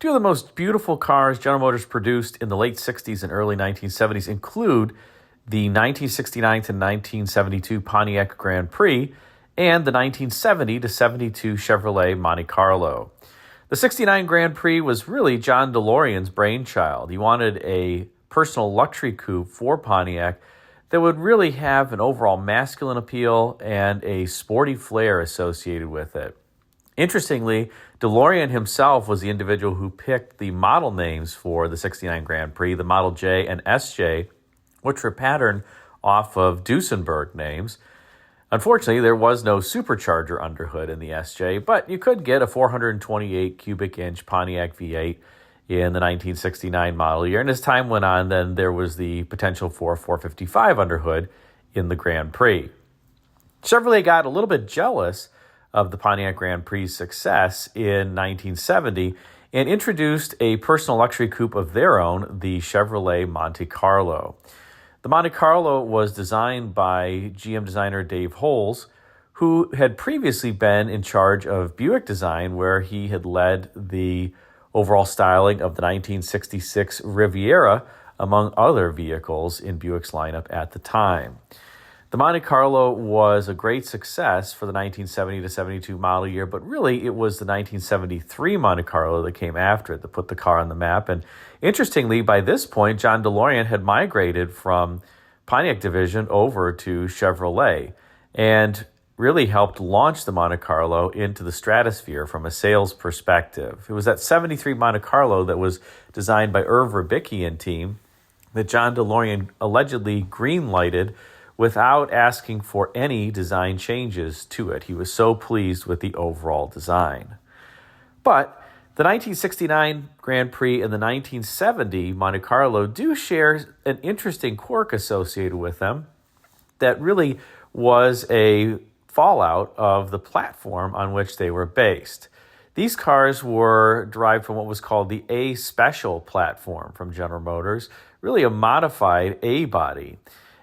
Two of the most beautiful cars General Motors produced in the late 60s and early 1970s include the 1969 to 1972 Pontiac Grand Prix and the 1970 to 72 Chevrolet Monte Carlo. The 69 Grand Prix was really John DeLorean's brainchild. He wanted a personal luxury coupe for Pontiac that would really have an overall masculine appeal and a sporty flair associated with it. Interestingly, DeLorean himself was the individual who picked the model names for the 69 Grand Prix, the Model J and SJ, which were patterned off of Duesenberg names. Unfortunately, there was no supercharger underhood in the SJ, but you could get a 428 cubic inch Pontiac V8 in the 1969 model year. And as time went on, then there was the potential for a 455 underhood in the Grand Prix. Chevrolet got a little bit jealous of the Pontiac Grand Prix success in 1970 and introduced a personal luxury coupe of their own, the Chevrolet Monte Carlo. The Monte Carlo was designed by GM designer Dave Holes, who had previously been in charge of Buick design, where he had led the overall styling of the 1966 Riviera, among other vehicles in Buick's lineup at the time. The Monte Carlo was a great success for the 1970 to 72 model year, but really it was the 1973 Monte Carlo that came after it that put the car on the map. And interestingly, by this point, John DeLorean had migrated from Pontiac division over to Chevrolet and really helped launch the Monte Carlo into the stratosphere from a sales perspective. It was that 73 Monte Carlo that was designed by Irv Rabicki and team that John DeLorean allegedly green-lighted without asking for any design changes to it. He was so pleased with the overall design. But the 1969 Grand Prix and the 1970 Monte Carlo do share an interesting quirk associated with them that really was a fallout of the platform on which they were based. These cars were derived from what was called the A Special platform from General Motors, really a modified A body.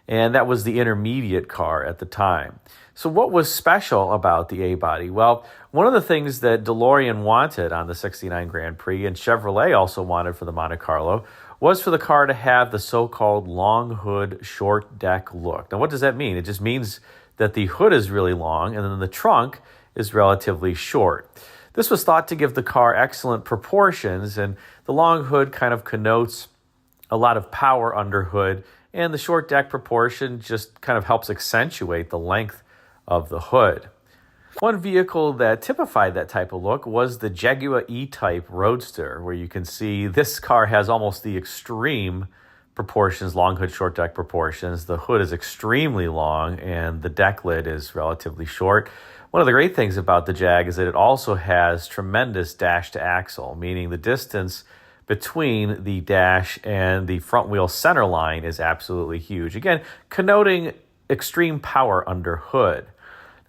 And that was the intermediate car at the time. So what was special about the A-body? Well, one of the things that DeLorean wanted on the 69 Grand Prix and Chevrolet also wanted for the Monte Carlo was for the car to have the so-called long hood, short deck look. Now, what does that mean? It just means that the hood is really long and then the trunk is relatively short. This was thought to give the car excellent proportions, and the long hood kind of connotes a lot of power under hood, and the short deck proportion just kind of helps accentuate the length of the hood. One vehicle that typified that type of look was the Jaguar E-Type Roadster, where you can see this car has almost the extreme proportions, long hood, short deck proportions. The hood is extremely long and the deck lid is relatively short. One of the great things about the Jag is that it also has tremendous dash to axle, meaning the distance between the dash and the front wheel center line is absolutely huge. Again, connoting extreme power under hood.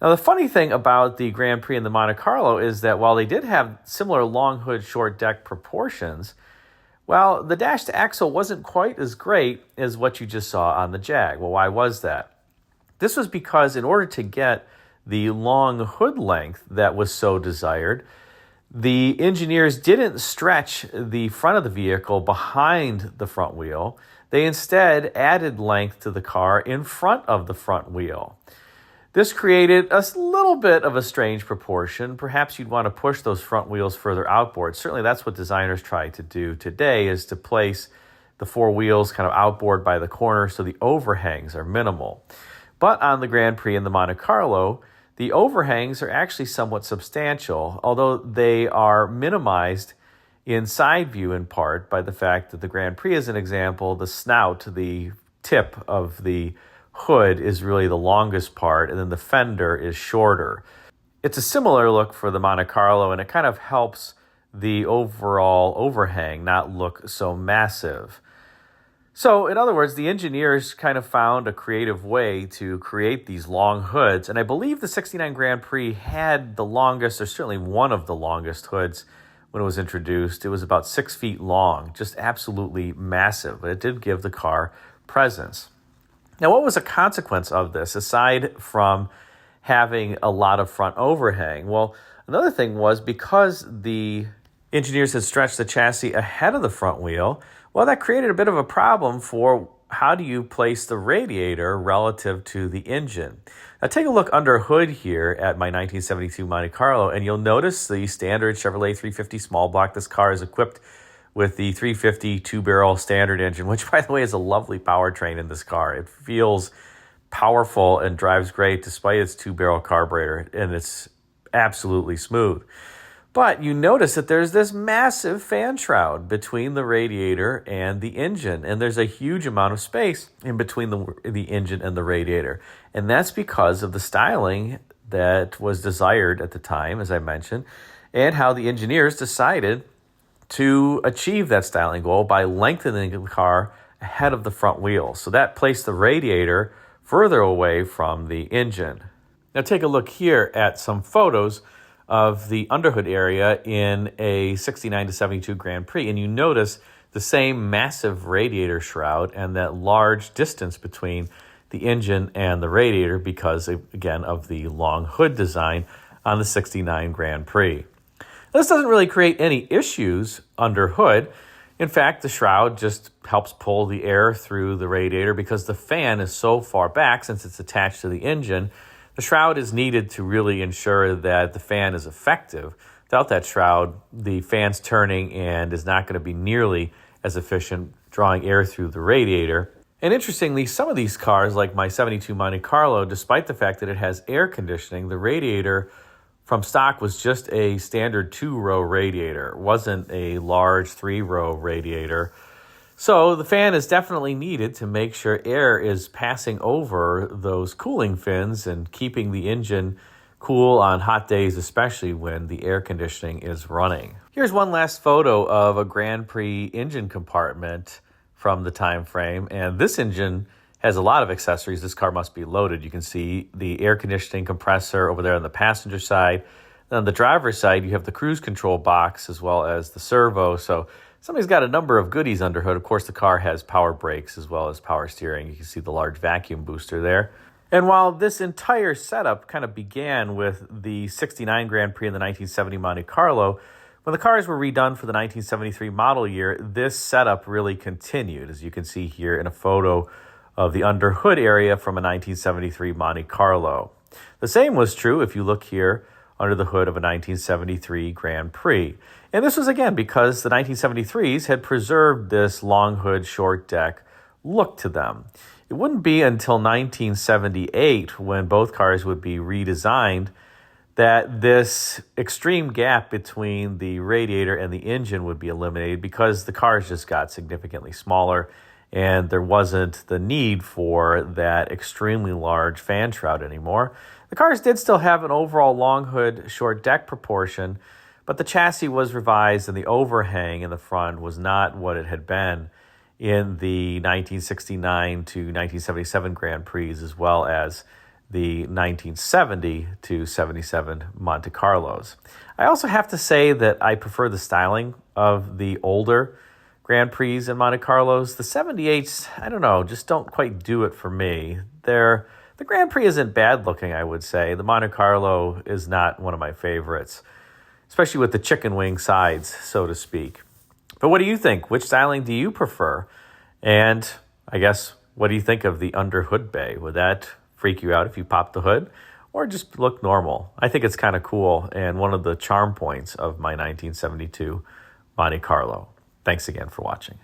Now, the funny thing about the Grand Prix and the Monte Carlo is that while they did have similar long hood, short deck proportions, well, the dash to axle wasn't quite as great as what you just saw on the Jag. Well, why was that? This was because in order to get the long hood length that was so desired, the engineers didn't stretch the front of the vehicle behind the front wheel. They instead added length to the car in front of the front wheel. This created a little bit of a strange proportion. Perhaps you'd want to push those front wheels further outboard. Certainly that's what designers try to do today, is to place the four wheels kind of outboard by the corner so the overhangs are minimal. But on the Grand Prix and the Monte Carlo, the overhangs are actually somewhat substantial, although they are minimized in side view in part by the fact that the Grand Prix, as an example, the snout, the tip of the hood is really the longest part, and then the fender is shorter. It's a similar look for the Monte Carlo, and it kind of helps the overall overhang not look so massive. So, in other words, the engineers kind of found a creative way to create these long hoods, and I believe the 69 Grand Prix had the longest, or certainly one of the longest hoods when it was introduced. It was about 6 feet long, just absolutely massive, but it did give the car presence. Now, what was a consequence of this, aside from having a lot of front overhang? Well, another thing was because the Engineers had stretched the chassis ahead of the front wheel. Well, that created a bit of a problem for how do you place the radiator relative to the engine. Now take a look under hood here at my 1972 Monte Carlo, and you'll notice the standard Chevrolet 350 small block. This car is equipped with the 350 two-barrel standard engine, which, by the way, is a lovely powertrain in this car. It feels powerful and drives great despite its two-barrel carburetor, and it's absolutely smooth. But you notice that there's this massive fan shroud between the radiator and the engine, and there's a huge amount of space in between the engine and the radiator. And that's because of the styling that was desired at the time, as I mentioned, and how the engineers decided to achieve that styling goal by lengthening the car ahead of the front wheel. So that placed the radiator further away from the engine. Now take a look here at some photos of the underhood area in a 69 to 72 Grand Prix, and you notice the same massive radiator shroud and that large distance between the engine and the radiator because, again, of the long hood design on the 69 Grand Prix. This doesn't really create any issues under hood. In fact, the shroud just helps pull the air through the radiator because the fan is so far back since it's attached to the engine. The shroud is needed to really ensure that the fan is effective. Without that shroud, the fan's turning and is not going to be nearly as efficient drawing air through the radiator. And interestingly, some of these cars, like my 72 Monte Carlo, despite the fact that it has air conditioning, the radiator from stock was just a standard 2-row radiator. It wasn't a large 3-row radiator. So the fan is definitely needed to make sure air is passing over those cooling fins and keeping the engine cool on hot days, especially when the air conditioning is running. Here's one last photo of a Grand Prix engine compartment from the time frame, and this engine has a lot of accessories. This car must be loaded. You can see the air conditioning compressor over there on the passenger side. And on the driver's side, you have the cruise control box as well as the servo. So somebody's got a number of goodies under hood. Of course, the car has power brakes as well as power steering. You can see the large vacuum booster there. And while this entire setup kind of began with the 69 Grand Prix and the 1970 Monte Carlo, when the cars were redone for the 1973 model year, this setup really continued, as you can see here in a photo of the underhood area from a 1973 Monte Carlo. The same was true if you look here under the hood of a 1973 Grand Prix. And this was, again, because the 1973s had preserved this long hood, short deck look to them. It wouldn't be until 1978, when both cars would be redesigned, that this extreme gap between the radiator and the engine would be eliminated because the cars just got significantly smaller and there wasn't the need for that extremely large fan shroud anymore. The cars did still have an overall long hood, short deck proportion, but the chassis was revised and the overhang in the front was not what it had been in the 1969 to 1977 Grand Prix, as well as the 1970 to 77 Monte Carlos. I also have to say that I prefer the styling of the older Grand Prix and Monte Carlos. The 78s, I don't know, just don't quite do it for me. The Grand Prix isn't bad looking, I would say. The Monte Carlo is not one of my favorites, especially with the chicken wing sides, so to speak. But what do you think? Which styling do you prefer? And I guess, what do you think of the underhood bay? Would that freak you out if you popped the hood, or just look normal? I think it's kind of cool and one of the charm points of my 1972 Monte Carlo. Thanks again for watching.